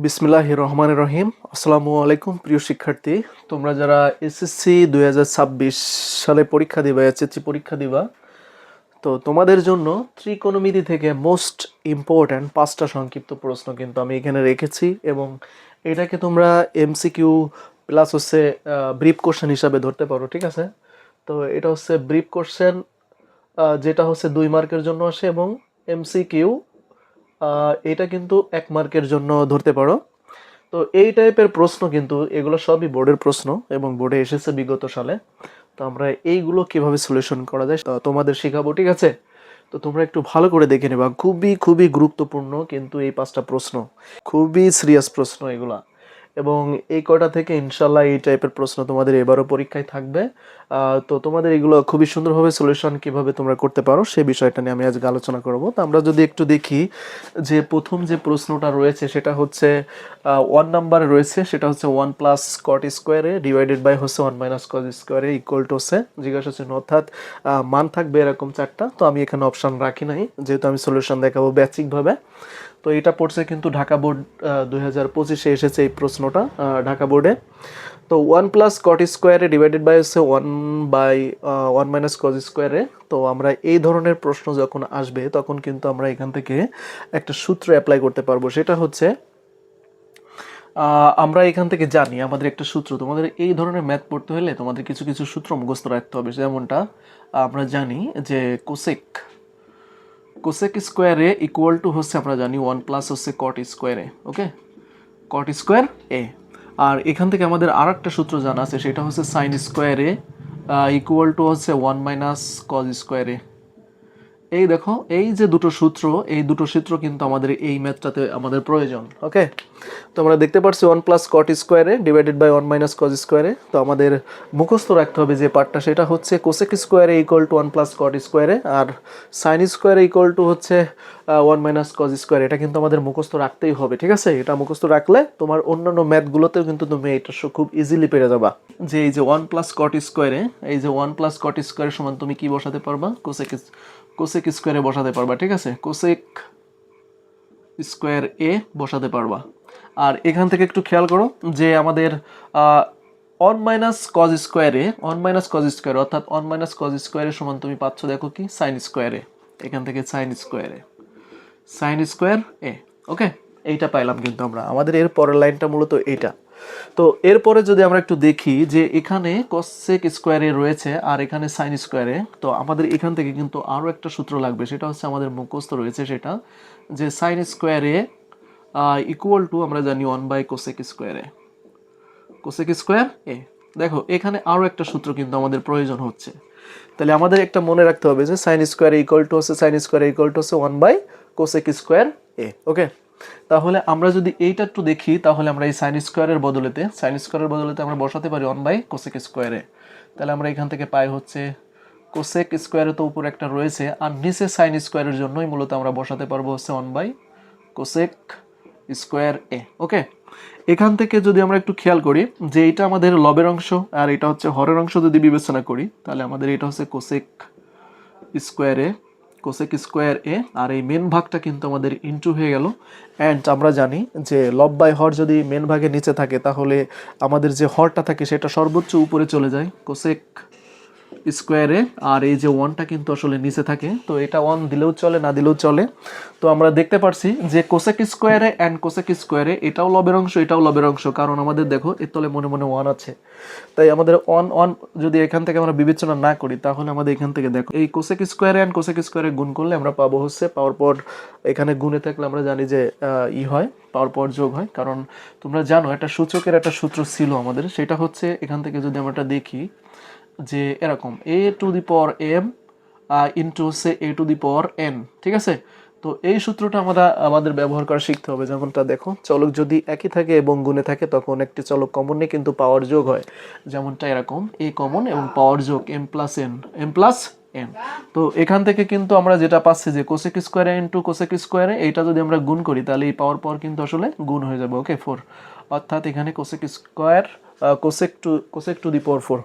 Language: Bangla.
বিসমিল্লাহির রহমানির রহিম। আসসালামু আলাইকুম প্রিয় শিক্ষার্থী। তোমরা যারা এসএসসি 2026 সালে পরীক্ষা দিবা, এইচএসসি পরীক্ষা দিবা, তো তোমাদের জন্য ত্রিকোণমিতি থেকে মোস্ট ইম্পর্ট্যান্ট 5টা সংক্ষিপ্ত প্রশ্ন কিন্তু আমি এখানে রেখেছি এবং এটাকে তোমরা এমসিকিউ প্লাস হচ্ছে ব্রিফ কোশ্চেন হিসাবে ধরতে পারো, ঠিক আছে? তো এটা হচ্ছে ব্রিফ কোশ্চেন, যেটা হচ্ছে 2 মার্কের জন্য আসে, এবং এমসিকিউ এটা কিন্তু 1 মার্কের জন্য ধরতে পারো। তো এই টাইপের প্রশ্ন কিন্তু এগুলো সবই বোর্ডের প্রশ্ন এবং বোর্ডে এসেছে বিগত সালে। তো আমরা এইগুলো কিভাবে সলিউশন করা যায় তোমাদের শেখাবো, ঠিক আছে? তো তোমরা একটু ভালো করে দেখে নেবা, খুবই খুবই গুরুত্বপূর্ণ কিন্তু এই 5টা প্রশ্ন, খুবই সিরিয়াস প্রশ্ন এগুলা। এবং এই কটা থেকে ইনশাল্লাহ এই টাইপের প্রশ্ন তোমাদের এবারও পরীক্ষায় থাকবে। তো তোমাদের এগুলো খুবই সুন্দরভাবে সলিউশন কিভাবে তোমরা করতে পারো সেই বিষয়টা নিয়ে আমি আজকে আলোচনা করব। তো আমরা যদি একটু দেখি যে প্রথম যে প্রশ্নটা রয়েছে সেটা হচ্ছে 1 নম্বরে রয়েছে, সেটা হচ্ছে 1 + cot² ডিভাইডেড বাই হচ্ছে 1 - cos² ইকুয়াল টু হচ্ছে জিজ্ঞাসা চিহ্ন, অর্থাৎ মান থাকবে এরকম 4টা। তো আমি এখানে অপশান রাখি নাই, যেহেতু আমি সলিউশন দেখাবো বেসিকভাবে। তো এটা পড়ছে কিন্তু ঢাকা বোর্ড 2025-এ এসেছে এই প্রশ্নটা ঢাকা বোর্ডে। তো 1 + cot² ডিভাইডেড বাই হচ্ছে 1 - cos²। তো আমরা এই ধরনের প্রশ্ন যখন আসবে তখন কিন্তু আমরা এখান থেকে একটা সূত্র অ্যাপ্লাই করতে পারবো, সেটা হচ্ছে আমরা এখান থেকে জানি আমাদের একটা সূত্র। তোমাদের এই ধরনের ম্যাথ পড়তে হলে তোমাদের কিছু কিছু সূত্র মুখস্থ রাখতে হবে, যেমনটা আমরা জানি যে কোসেক² ইকুয়াল টু হচ্ছে আমরা জানি 1 + হচ্ছে cot²। ওকে, cot²। আর এখান থেকে আমাদের আর একটা সূত্র জানা আছে, সেটা হচ্ছে sin² ইকুয়াল টু হচ্ছে 1 - cos²। এই দেখো, এই যে দুটো সূত্র, এই দুটো সূত্র কিন্তু আমাদের এই ম্যাথটাতে আমাদের প্রয়োজন। ওকে, তো আমরা দেখতে পাচ্ছি 1 + cot² ডিভাইডেড বাই 1 - cos²। তো আমাদের মুখস্থ রাখতে হবে যে পার্টটা, সেটা হচ্ছে কোসেক² ইকুয়াল টু 1 + cot², আর sin² ইকুয়াল টু হচ্ছে 1 - cos²। এটা কিন্তু আমাদের মুখস্থ রাখতেই হবে, ঠিক আছে? এটা মুখস্থ রাখলে তোমার অন্যান্য ম্যাথগুলোতেও কিন্তু তুমি এটা খুব ইজিলি পেরে যাবা। যে এই যে 1 + cot², এই যে 1 + cot² সমান তুমি কি বসাতে পারবা? কোসেক² বসাতে পারবা, ঠিক আছে? কোসেক² বসাতে পারবা। আর এখান থেকে একটু খেয়াল করো যে আমাদের 1 - cos², অর্থাৎ 1 - cos² সমান তুমি পাচ্ছ, দেখো কি, sin²। এখান থেকে sin²। ওকে, এইটা পাইলাম কিন্তু আমরা। আমাদের এর পরের লাইনটা মূলত এইটা। তো এরপরে যদি আমরা একটু দেখি যে এখানে cos² রয়েছে আর এখানে sin²। তো আমাদের এখান থেকে কিন্তু আরও একটা সূত্র লাগবে, সেটা হচ্ছে আমাদের মুখস্থ রয়েছে, সেটা যে sin² ইকুয়াল টু আমরা জানি 1/cosec²। cosec²। দেখো এখানে আরও একটা সূত্র কিন্তু আমাদের প্রয়োজন হচ্ছে। তাহলে আমাদের একটা মনে রাখতে হবে যে sin² ইকুয়াল টু হচ্ছে 1/cosec²। ওকে, তাহলে আমরা যদি এইটা একটু দেখি, তাহলে আমরা এই sin² বদলেতে আমরা বসাতে পারি 1/cosec²। তাহলে আমরা এখান থেকে পাই হচ্ছে cosec² তো উপরে একটা রয়েছে, আর নিচে sin² জন্যই মূলত আমরা বসাতে পারবো হচ্ছে 1/cosec²। ওকে, এখান থেকে যদি আমরা একটু খেয়াল করি যে এটা আমাদের লবের অংশ আর এটা হচ্ছে হরের অংশ, যদি বিবেচনা করি তাহলে আমাদের এটা হচ্ছে cosec²। আর এই মেন ভাগটা কিন্তু আমাদের ইনটু হয়ে গেল। অ্যান্ড আমরা জানি যে লব বাই হর যদি মেন ভাগের নিচে থাকে তাহলে আমাদের যে হরটা থাকে সেটা সর্বোচ্চ উপরে চলে যায় cosec²। আর এই যে 1টা কিন্তু আসলে নিচে থাকে, তো এটা 1 দিলেও চলে, না দিলেও চলে। তো আমরা দেখতে পারছি যে cosec² অ্যান্ড cosec² এটাও লবের অংশ, এটাও লবের অংশ, কারণ আমাদের দেখো এর তলে মনে মনে 1 আছে। তাই আমাদের 1 যদি এখান থেকে আমরা বিবেচনা না করি তাহলে আমাদের এখান থেকে দেখো এই cosec² অ্যান্ড cosec² গুণ করলে আমরা পাবো হচ্ছে পাওয়ার পর। এখানে গুণে থাকলে আমরা জানি যে হয়, পাওয়ার পর যোগ হয়, কারণ তোমরা জানো একটা সূচকের একটা সূত্র ছিল আমাদের, সেটা হচ্ছে এখান থেকে যদি আমরা দেখি যে এরকম a⁴m ইন্টু হচ্ছে a⁴n, ঠিক আছে? তো এই সূত্রটা আমাদের ব্যবহার করা শিখতে হবে। যেমনটা দেখো, চলক যদি একই থাকে এবং গুণে থাকে তখন একটি চলক কমন নিয়ে কিন্তু পাওয়ার যোগ হয়, যেমনটা এরকম a কমন এবং পাওয়ার যোগ m+n। তো এখান থেকে কিন্তু আমরা যেটা পাচ্ছি যে cosec² ইন্টু cosec², এইটা যদি আমরা গুণ করি তাহলে এই পাওয়ার পর কিন্তু আসলে গুণ হয়ে যাবে। ওকে, 4, অর্থাৎ এখানে cosec² cosec to the power 4।